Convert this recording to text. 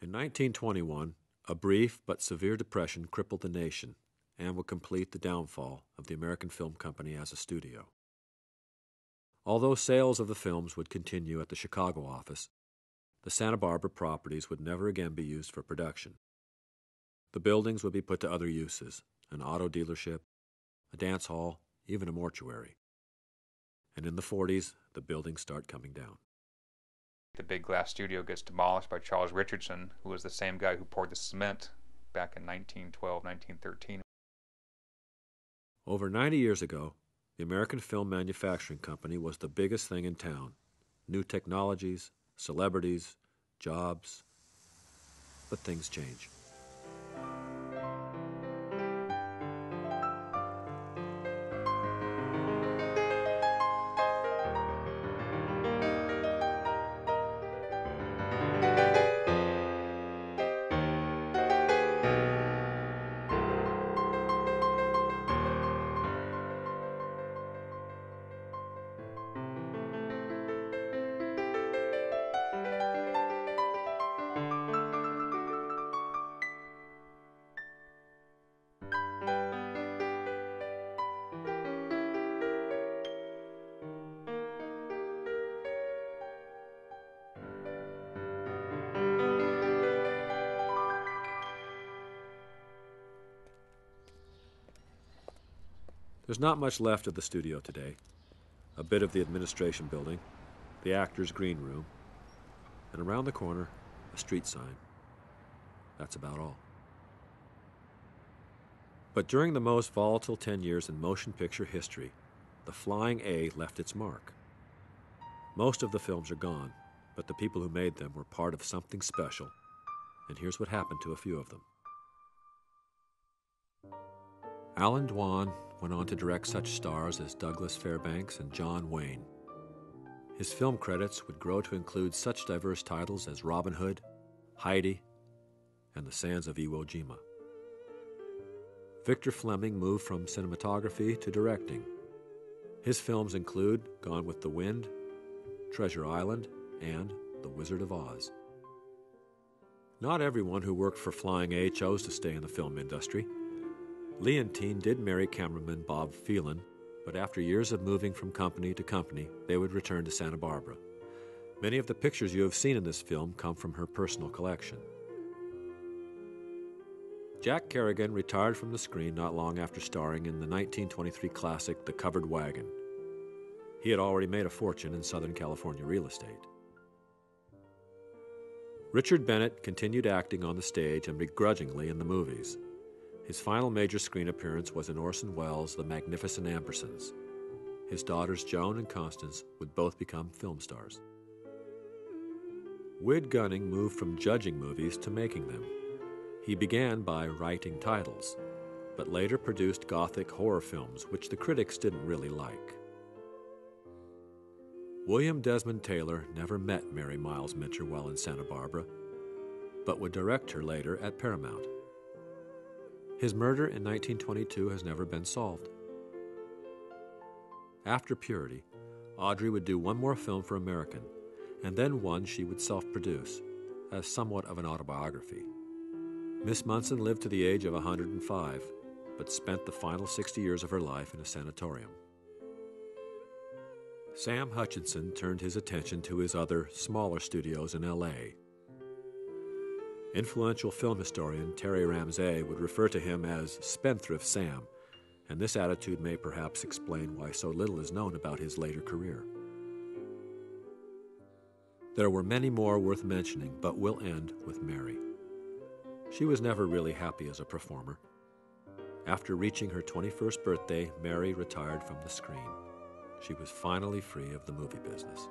In 1921, a brief but severe depression crippled the nation and would complete the downfall of the American Film Company as a studio. Although sales of the films would continue at the Chicago office, the Santa Barbara properties would never again be used for production. The buildings would be put to other uses, an auto dealership, a dance hall, even a mortuary. And in the 40s, the buildings start coming down. The big glass studio gets demolished by Charles Richardson, who was the same guy who poured the cement back in 1912, 1913. Over 90 years ago, the American Film Manufacturing Company was the biggest thing in town. New technologies, celebrities, jobs. But things change. There's not much left of the studio today. A bit of the administration building, the actors' green room, and around the corner, a street sign. That's about all. But during the most volatile 10 years in motion picture history, the Flying A left its mark. Most of the films are gone, but the people who made them were part of something special, and here's what happened to a few of them. Alan Dwan went on to direct such stars as Douglas Fairbanks and John Wayne. His film credits would grow to include such diverse titles as Robin Hood, Heidi, and The Sands of Iwo Jima. Victor Fleming moved from cinematography to directing. His films include Gone with the Wind, Treasure Island, and The Wizard of Oz. Not everyone who worked for Flying A chose to stay in the film industry. Leontine did marry cameraman Bob Phelan, but after years of moving from company to company, they would return to Santa Barbara. Many of the pictures you have seen in this film come from her personal collection. Jack Kerrigan retired from the screen not long after starring in the 1923 classic The Covered Wagon. He had already made a fortune in Southern California real estate. Richard Bennett continued acting on the stage and begrudgingly in the movies. His final major screen appearance was in Orson Welles' The Magnificent Ambersons. His daughters Joan and Constance would both become film stars. Wid Gunning moved from judging movies to making them. He began by writing titles, but later produced gothic horror films, which the critics didn't really like. William Desmond Taylor never met Mary Miles Minter while in Santa Barbara, but would direct her later at Paramount. His murder in 1922 has never been solved. After Purity, Audrey would do one more film for American, and then one she would self-produce, as somewhat of an autobiography. Miss Munson lived to the age of 105, but spent the final 60 years of her life in a sanatorium. Sam Hutchinson turned his attention to his other, smaller studios in L.A. Influential film historian Terry Ramsay would refer to him as Spendthrift Sam, and this attitude may perhaps explain why so little is known about his later career. There were many more worth mentioning, but we'll end with Mary. She was never really happy as a performer. After reaching her 21st birthday, Mary retired from the screen. She was finally free of the movie business.